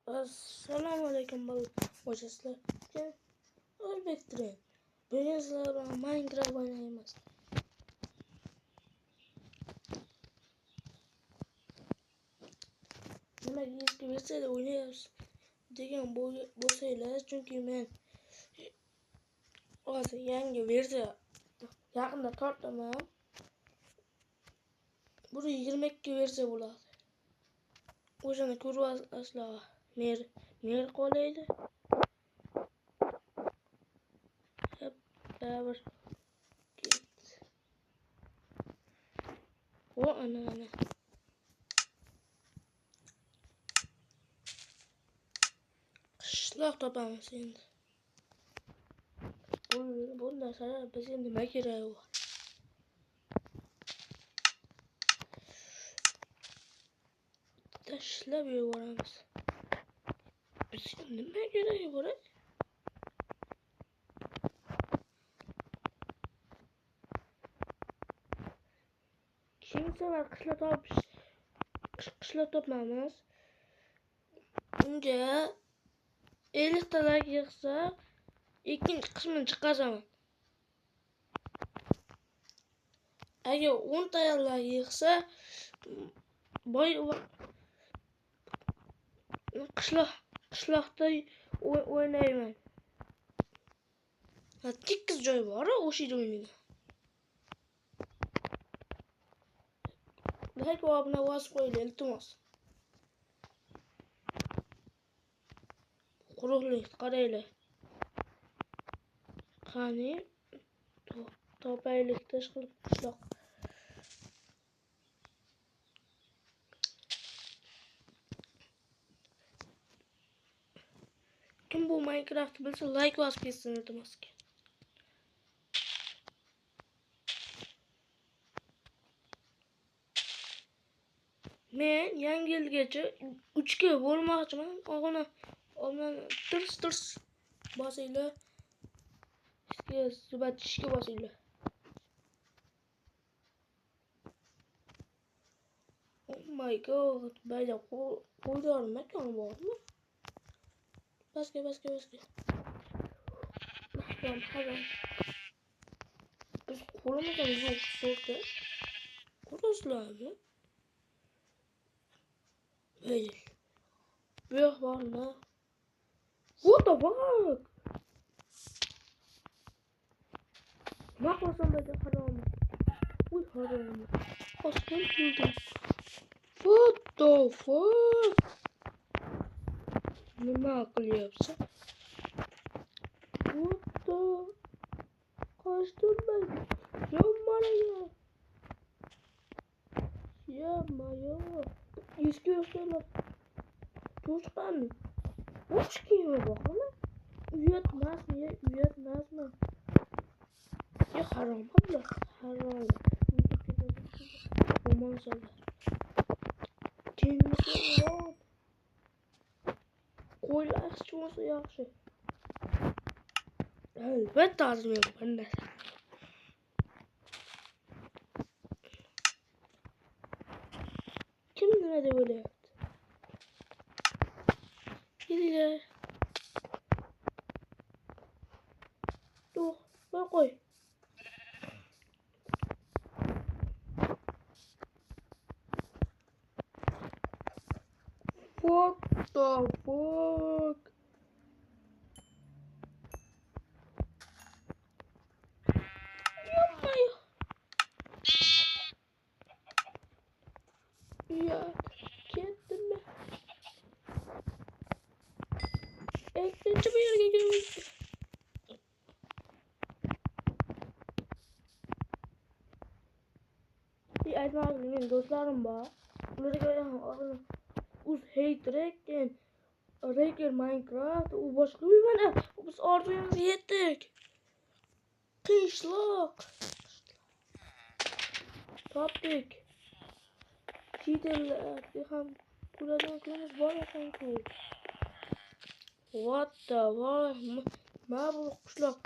Assalomu alaykum bolalar. O'zbek tili. Bugun sizlar bilan Minecraft o'ynaymiz. Nimaga eski versiyada o'ynayapsiz degan bo'lsanglar, chunki men hozir yangi versiya yaqinda tortaman. Bu 22 versiya bo'ladi. O'shani ko'ryapsizlar. Mer qolaydi. Dabir ket. O ana. Qishloq topamiz endi. Bundan sonra biz endi nima kerak? Tashlab yuboramiz. Bizga nima kerak bo'ladi? Kimsalar qishloq topamiz. Unga 50 ta like yig'sa, ikkinchi qismini chiqaraman. Agar 10 ta like yig'sa, boy qishloqda o'ynayman. 8 joy bor, o'sha yerda o'ynayman. Like va obuna bosib qo'yinglar, iltimos. Quruqlik qaranglar. Qani topaylik tashqi qishloq. Kim bu Minecraft bilsa like bosib ketsin, iltimos. Men yangi yilgacha 3 ga bo'lmoqchiman. Og'ini tirs bosinglar. Ishga bosinglar. Oh my god, bayda qo'ylar makon bormi? Basga. Haram. Biz qo'limizdan yo'q so'rda. Ko'rasizlarmi? Hey. Bu yoq bormi? What the fuck? Maqlasam bayda harom. Uy harom. Hospital building. What the fuck? Nima qilyapsiz? What the? Qochdim ben. Yomaraga. Yapma. Eski yoshlar. To'chqanmi? Uch kiyimi boqmi? Uyatmasmi? Ya harom abla. Harom. Romansalar. Tinglab. Qo'ylar chiqmasa yaxshi. Albatta azmi bunday. Kim nima deb o'ylayapti? Kelinglar. Qo'y. What the fuck? Ya ketdim ben. Eklinchi bu yerga keldim. Aytmoqchi, men do'stlarim bor. Ularga uz hate Raker Minecraft u boshqa mana biz orzuyimizga yetdik. Qishloq. Topdik. Chitellarga ham kuladigan kunimiz bor ekan-ku. What the fuck? Mana bu qishloq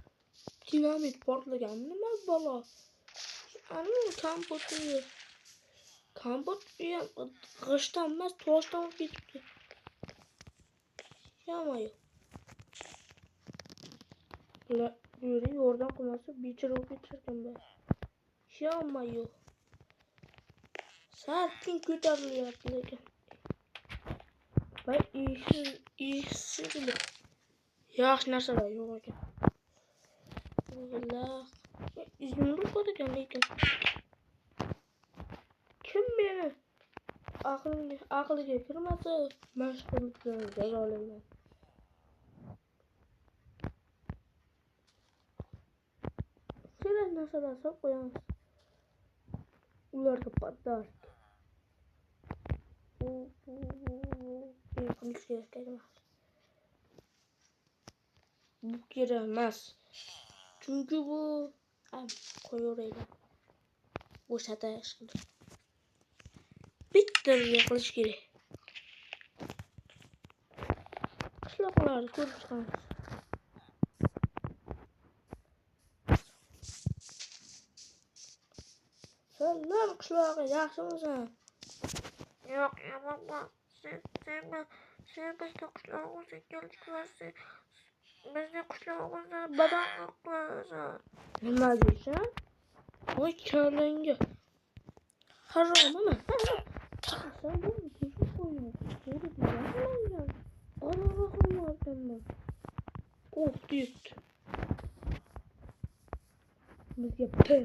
dinamit portlaganmi? Nima balo? Ana kompot ham g'ishdan emas, toshdan ketibdi. Yapmayın. Böyle oradan koyması bir çırpı geçerken ben. Yapmayın. Sakin kötülüyor lekin. Ben iyisi bile. Yaxshi narsalar yo'q ekan. Alloh. Izimni bor ekan lekin. Kim meni aqliga kirmasa mashg'ullikdan jazolayman. Kerak narsalar solib qo'yamiz. Ularga patlar. Qilish kerak emas. Bu kerak emas. Chunki bu qo'yaveraylik. Bo'shatish qildi. Bitta qilish kerak. Qishloqlarni ko'rib chiqamiz. Salom qishlog'i, yaxshimisan? Yo'q, yomonman. Sen bizni qishlog'imizga keltirmasang, bizni qishlog'imizdan badavlat qilasan. Nima deysan? Voy kalangga. Harommi? Sen bu tuzuk qo'yma. To'g'ri deyapman. Alloh rahmat. Of deydi. Bizga p.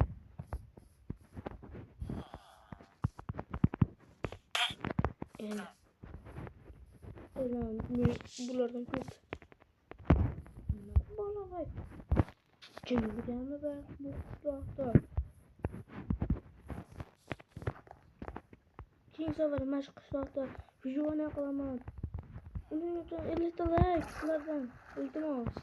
Bulardan ko'p. Bola kim bilganmi bu qishloqda? Keyin safar mana qishloqda video qilaman. Uning uchun 50 ta like sizlardan iltimos.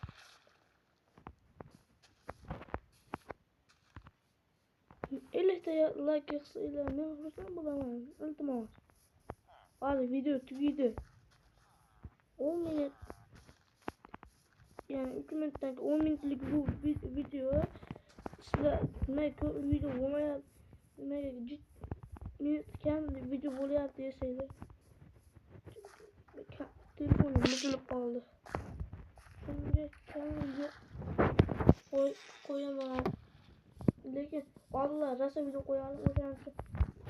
Like qilsanglar men xursand bo'laman. Iltimos. Hadi video tugaydi. 10 minut. Yani 3 minutdan 10 minutlik bu video sizlar video bo'lmayapti. Minut kam video bo'lyapti desanglar. Telefonim buzilib qoldi. Shunga kam yo'q. Qo'yaman. Lekin vallahi rosa video qo'yalım o'shancha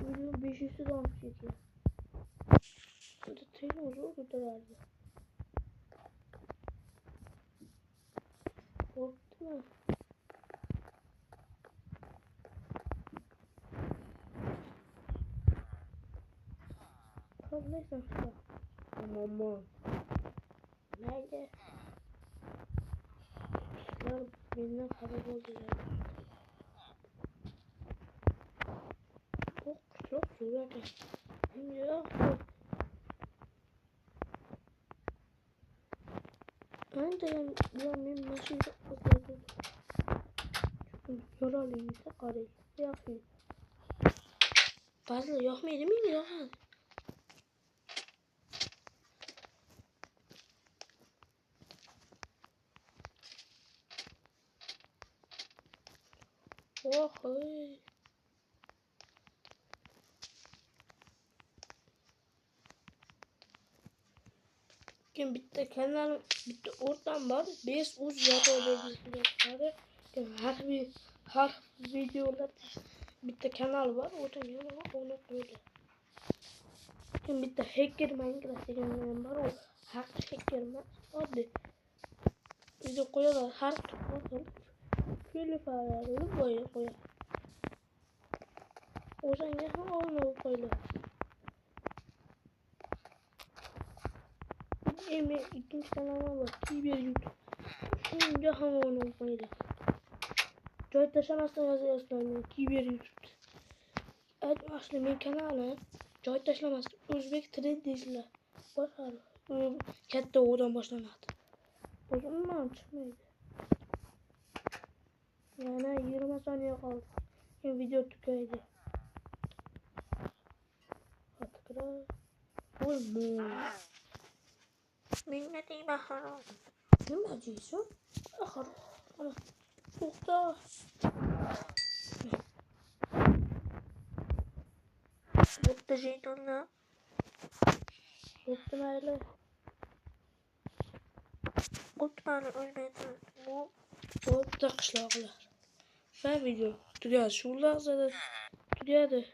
video 500 dan olib ketdi. Telefon zo'r ko'tarardi. Bo'ptimi? Qanday qilsa? Aman. Mayli. Sizlar mendan xabar oldilar. Çok zor ekan. Yo'q. Andayan bilan men mashina qildim. Yoralıysa qarang. Yaxshi. Ba'zi yoqmaydi, menga yoqadi. Oy. Kim bitta kanal, bitta o'rtam bor. 5 uz yotadi. Har videolar bitta kanal bor. O'tanga onu qo'ydi. Kim bitta hacker Minecraft degan bor. U hacker emas. Oddiy. Video qo'yadi. Har qilib telefonni qo'yadi. O'shanga ham olma qo'ydi. Men ikkinchi kanalim bor. Kiber YouTube. Shunga ham olma qo'ydi. Joy tashlamasdan yozayapman Kiber YouTube. Asli men kanalim joy tashlamasdan o'zbek tili deysizlar. Boshqar. Katta o'dan boshlanadi. O'zimdan chiqmaydi. Yana 20 saniye qoldi. Keyin video tugaydi. Hatkira. Voy mo. Menga deyman harom. Nima deysan? Harom. Ana. To'xta. Bo'pti jetonlar. Bo'pti mayli. Bu tane ölmedi. Bu O da qishloqlar. Ben video tugadi. Shu lahzada tugadi.